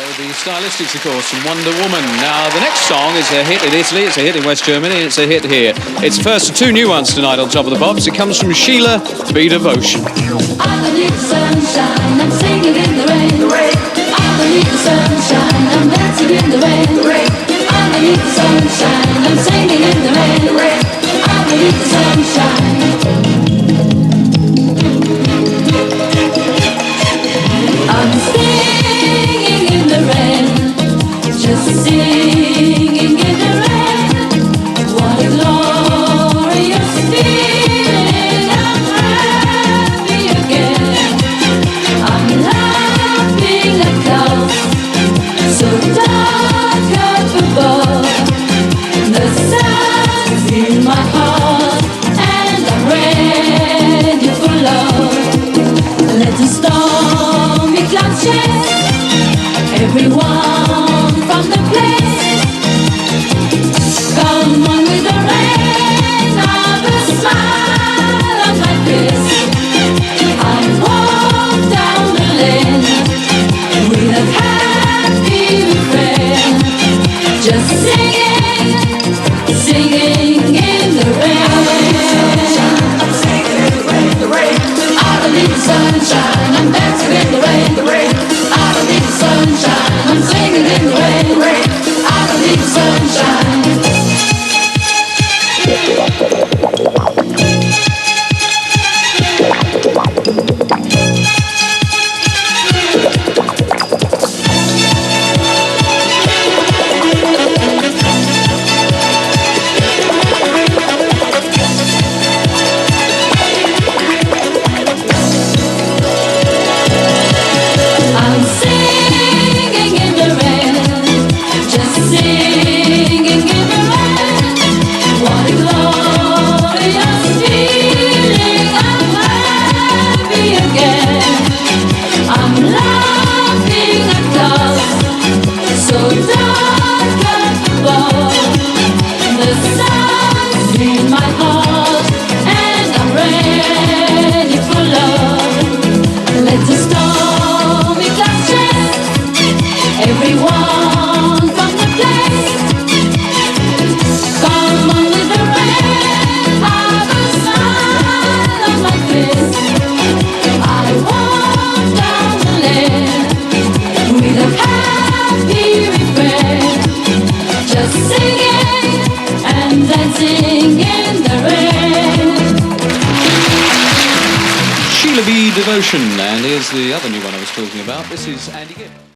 The Stylistics, of course, and Wonder Woman. Now, the next song is a hit in Italy, it's a hit in West Germany, and it's a hit here. It's the first of two new ones tonight on Top of the Pops. It comes from Sheila, Be Devotion. I don't need the sunshine, I'm singing in the rain. I don't need the sunshine, I'm dancing in the rain. I don't need the sunshine, I'm singing in the rain. I don't need the sunshine. I'm singing in the rain, just singing in the rain. What a glorious feeling, I'm happy again. I'm laughing at clouds so dark up above. The sun's in my heart and I'm ready for love. Let the stormy clouds chase everyone from the place. Come on with the rain, have a smile on my face. I walk down the lane with a happy refrain, just singing, singing in the rain. I'm singing in the rain. I don't need the sunshine, I'm dancing in the rain. I don't need the sunshine, I'm singing in the rain. I don't need the sunshine. I'm singing in the rain, just singing in the rain. What a glorious feeling, I'm happy again. I'm laughing at clouds so dark up above. The sun's in my heart and I'm ready for love. Let the stormy clouds chase everyone from the place. Come on with the rain, have a smile on my face. I walk down the lane with a happy refrain, just singing and dancing in the rain. Sheila, Be Devotion. And here's the other new one I was talking about. This is Andy Gibb.